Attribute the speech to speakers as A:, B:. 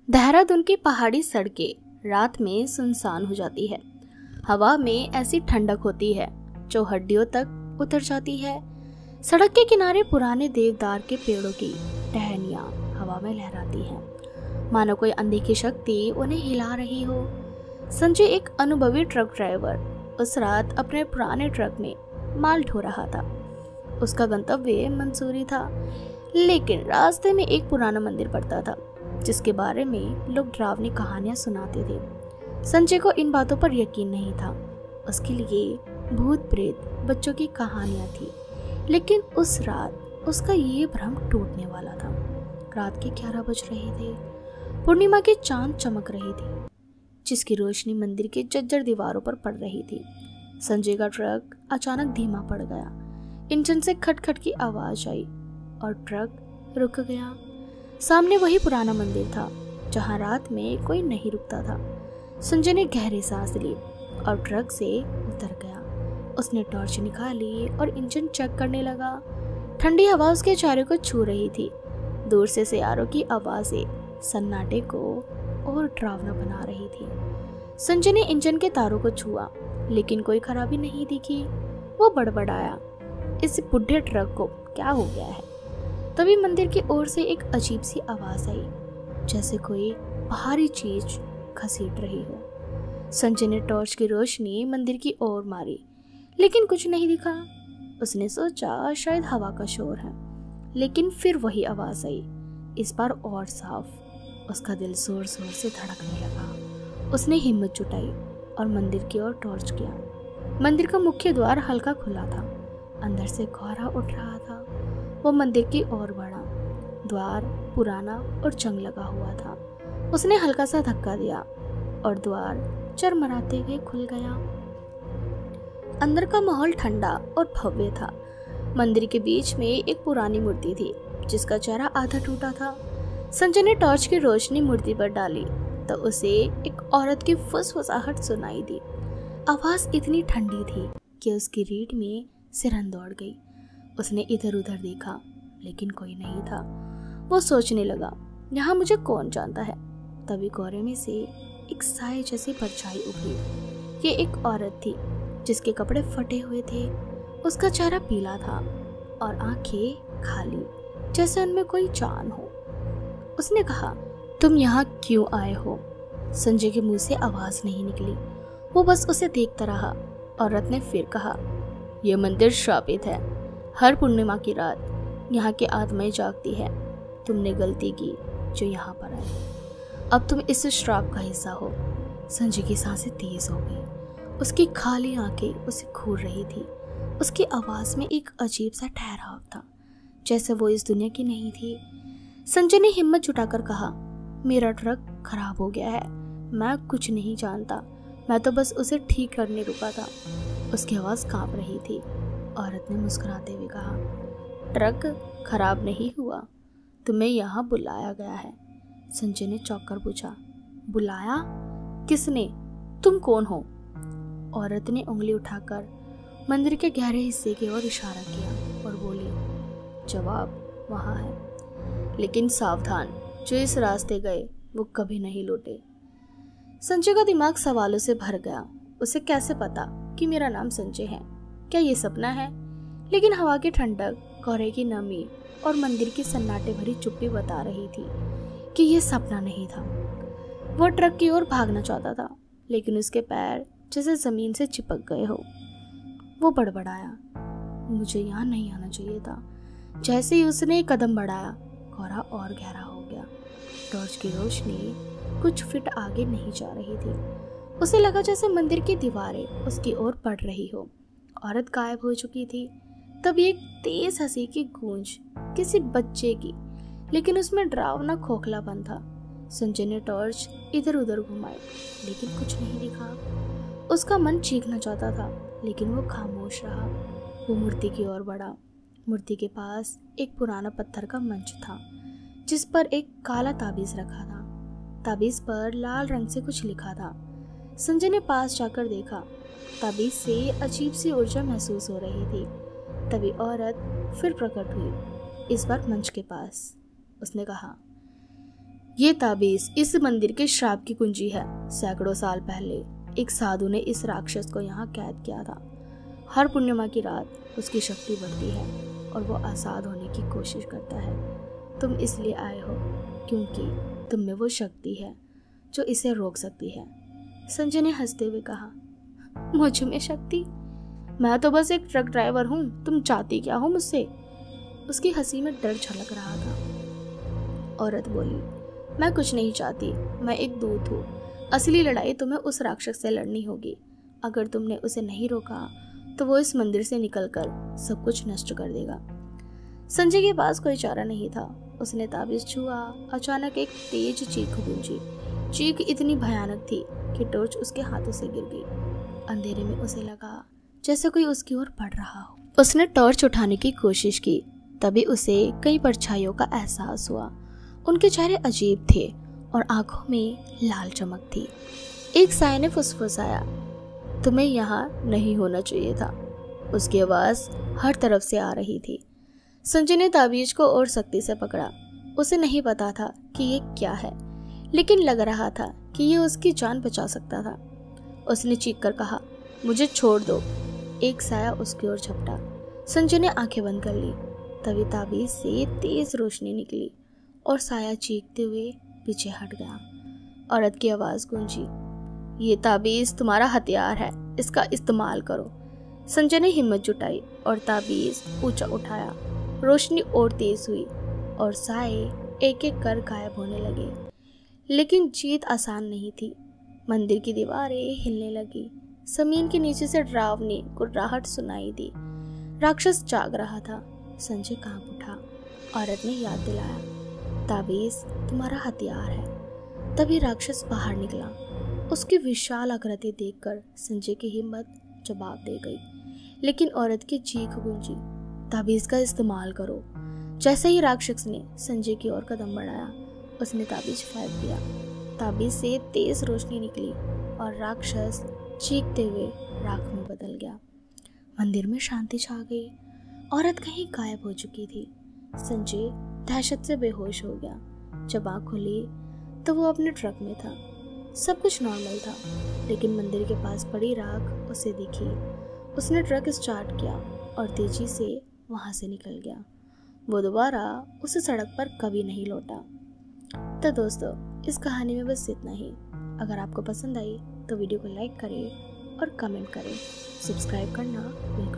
A: देहरादून की पहाड़ी सड़कें रात में सुनसान हो जाती है। हवा में ऐसी ठंडक होती है जो हड्डियों तक उतर जाती है। सड़क के किनारे पुराने देवदार के पेड़ों की टहनियां हवा में लहराती हैं, मानो कोई अनदेखी शक्ति उन्हें हिला रही हो। संजय, एक अनुभवी ट्रक ड्राइवर, उस रात अपने पुराने ट्रक में माल ढो रहा था। उसका गंतव्य मंसूरी था, लेकिन रास्ते में एक पुराना मंदिर पड़ता था जिसके बारे में लोग डरावनी कहानियां सुनाते थे। संजय को इन बातों पर यकीन नहीं था। उसके लिए भूत प्रेत बच्चों की कहानियां थी, लेकिन उस रात उसका ये भ्रम टूटने वाला था। रात के 11 बज रहे थे। पूर्णिमा की चांद चमक रही थी, जिसकी रोशनी मंदिर की जर्जर दीवारों पर पड़ रही थी। संजय का ट्रक अचानक धीमा पड़ गया। इंजन से खटखट की आवाज आई और ट्रक रुक गया। सामने वही पुराना मंदिर था जहां रात में कोई नहीं रुकता था। संजय ने गहरी सांस ली और ट्रक से उतर गया। उसने टॉर्च निकाली और इंजन चेक करने लगा। ठंडी हवा उसके चेहरे को छू रही थी। दूर से सियारों की आवाजें सन्नाटे को और डरावना बना रही थी। संजय ने इंजन के तारों को छुआ, लेकिन कोई खराबी नहीं दिखी। वो बड़बड़ाया, इस बुढ़े ट्रक को क्या हो गया है? तभी मंदिर की ओर से एक अजीब सी आवाज आई, जैसे कोई भारी चीज घसीट रही हो। संजय ने टॉर्च की रोशनी मंदिर की ओर मारी, लेकिन कुछ नहीं दिखा। उसने सोचा शायद हवा का शोर है, लेकिन फिर वही आवाज आई, इस बार और साफ। उसका दिल जोर जोर से धड़कने लगा। उसने हिम्मत जुटाई और मंदिर की ओर टॉर्च किया। मंदिर का मुख्य द्वार हल्का खुला था। अंदर से कोहरा उठ रहा था। वो मंदिर की ओर बढ़ा। द्वार पुराना और जंग लगा हुआ था। उसने हल्का सा धक्का दिया और द्वार चरमराते हुए खुल गया। अंदर का माहौल ठंडा और भव्य था। मंदिर के बीच में एक पुरानी मूर्ति थी जिसका चेहरा आधा टूटा था। संजय ने टॉर्च की रोशनी मूर्ति पर डाली तो उसे एक औरत की फुसफुसाहट सुनाई दी। आवाज इतनी ठंडी थी कि उसकी रीढ़ में सिरहन दौड़ गई। उसने इधर उधर देखा, लेकिन कोई नहीं था। वो सोचने लगा, यहाँ मुझे कौन जानता है। तभी कोहरे में से एक साए जैसी परछाई उभरी। ये एक औरत थी जिसके कपड़े फटे हुए थे। उसका चेहरा पीला था और आंखें खाली, जैसे उनमें कोई जान हो। उसने कहा, तुम यहाँ क्यों आए हो? संजय के मुंह से आवाज नहीं निकली। वो बस उसे देखता रहा। औरत ने फिर कहा, यह मंदिर श्रापित है। हर पूर्णिमा की रात यहाँ की आत्माएं जागती है। तुमने गलती की जो यहाँ पर आए। अब तुम इस श्राप का हिस्सा हो। संजय की सांसें तेज हो गई। उसकी खाली आंखें उसे घूर रही थी। उसकी आवाज में एक अजीब सा ठहराव था, जैसे वो इस दुनिया की नहीं थी। संजय ने हिम्मत जुटाकर कहा, मेरा ट्रक खराब हो गया है। मैं कुछ नहीं जानता। मैं तो बस उसे ठीक करने रुका था। उसकी आवाज कांप रही थी। औरत ने मुस्कुराते हुए कहा, ट्रक खराब नहीं हुआ, तुम्हें यहाँ बुलाया गया है। संजय ने चौंक कर पूछा, बुलाया? किसने? तुम कौन हो? औरत ने उंगली उठाकर मंदिर के गहरे हिस्से की ओर इशारा किया और बोली, जवाब वहाँ है, लेकिन सावधान, जो इस रास्ते गए वो कभी नहीं लौटे। संजय का दिमाग सवालों से भर गया। उसे कैसे पता कि मेरा नाम संजय है? क्या ये सपना है? लेकिन हवा की ठंडक, कोहरे की नमी और मंदिर की सन्नाटे भरी चुप्पी बता रही थी कि ये सपना नहीं था। वो ट्रक की ओर भागना चाहता था, लेकिन उसके पैर जैसे जमीन से चिपक गए हो। वो बड़बड़ाया, मुझे यहाँ नहीं आना चाहिए था। जैसे ही उसने एक कदम बढ़ाया, कोहरा और गहरा हो गया। टॉर्च की रोशनी कुछ फीट आगे नहीं जा रही थी। उसे लगा जैसे मंदिर की दीवारें उसकी ओर बढ़ रही हो। औरत गायब हो चुकी थी। तभी एक तेज हंसी की गूंज, किसी बच्चे की, लेकिन उसमें डरावना खोखलापन था। संजय ने टॉर्च इधर उधर घुमाई, लेकिन कुछ नहीं दिखा। उसका मन चीखना चाहता था, लेकिन वो खामोश रहा। वो मूर्ति की ओर बढ़ा। मूर्ति के पास एक पुराना पत्थर का मंच था, जिस पर एक काला ताबीज रखा था। ताबीज पर लाल रंग से कुछ लिखा था। संजय ने पास जाकर देखा। ताबीज से अजीब सी ऊर्जा महसूस हो रही थी। तभी औरत फिर प्रकट हुई, इस बार मंच के पास। उसने कहा, ये ताबीज इस मंदिर के श्राप की कुंजी है। सैकड़ों साल पहले एक साधु ने इस राक्षस को यहाँ कैद किया था। हर पूर्णिमा की रात उसकी शक्ति बढ़ती है और वो आज़ाद होने की कोशिश करता है। तुम इसलिए आए हो क्योंकि तुम में वो शक्ति है जो इसे रोक सकती है। संजय ने हंसते हुए कहा, मुझ में शक्ति? मैं तो बस एक ट्रक ड्राइवर हूँ, तुम चाहती क्या हो मुझसे? उसकी हंसी में डर झलक रहा था। औरत बोली, मैं कुछ नहीं चाहती, मैं एक दूत हूँ। असली लड़ाई तुम्हें उस राक्षस से लड़नी होगी। अगर तुमने उसे नहीं रोका तो वो इस मंदिर से निकलकर सब कुछ नष्ट कर देगा। संजय के पास कोई चारा नहीं था। उसने ताबीज छुआ। अचानक एक तेज चीख गूंजी। चीख इतनी भयानक थी कि टॉर्च उसके हाथों से गिर गई। अंधेरे में उसे लगा जैसे कोई उसकी ओर बढ़ रहा हो। उसने टॉर्च उठाने की कोशिश की, तभी उसे कई परछाइयों का एहसास हुआ। उनके चेहरे अजीब थे और आंखों में लाल चमक थी। एक साय ने फुसफुसाया, तुम्हें यहाँ नहीं होना चाहिए था। उसकी आवाज हर तरफ से आ रही थी। संजय ने ताबीज को और सख्ती से पकड़ा। उसे नहीं पता था कि ये क्या है, लेकिन लग रहा था कि ये उसकी जान बचा सकता था। उसने चीख कर कहा, मुझे छोड़ दो। एक साया उसकी ओर झपटा। संजय ने आंखें बंद कर ली। तभी ताबीज से तेज रोशनी निकली और साया चीखते हुए पीछे हट गया। औरत की आवाज गूंजी, ये ताबीज तुम्हारा हथियार है, इसका इस्तेमाल करो। संजय ने हिम्मत जुटाई और ताबीज ऊंचा उठाया। रोशनी और तेज हुई और साए एक एक कर गायब होने लगे। लेकिन जीत आसान नहीं थी। मंदिर की दीवारें हिलने लगी। जमीन के नीचे से डरावनी गुर्राहट सुनाई दी। राक्षस जाग रहा था। संजय कांप उठा। औरत ने याद दिलाया, ताबीज तुम्हारा हथियार है। तभी राक्षस बाहर निकला। उसकी विशाल आकृति देखकर संजय की हिम्मत जवाब दे गई। लेकिन औरत की चीख गूंजी, ताबीज का इस्तेमाल करो। जैसे ही राक्षस ने संजय की ओर कदम बढ़ाया, उसने ताबीज फेंक दिया। ताबीज से तेज रोशनी निकली और राक्षस चीखते हुए राख में बदल गया। मंदिर में शांति छा गई। औरत कहीं गायब हो चुकी थी। संजय दहशत से बेहोश हो गया। जब आँख खुली तो वो अपने ट्रक में था। सब कुछ नॉर्मल था, लेकिन मंदिर के पास पड़ी राख उसे दिखी। उसने ट्रक स्टार्ट किया और तेजी से वहां से निकल गया। वो दोबारा उस सड़क पर कभी नहीं लौटा। तो दोस्तों, इस कहानी में बस इतना ही। अगर आपको पसंद आई तो वीडियो को लाइक करें और कमेंट करें। सब्सक्राइब करना बिल्कुल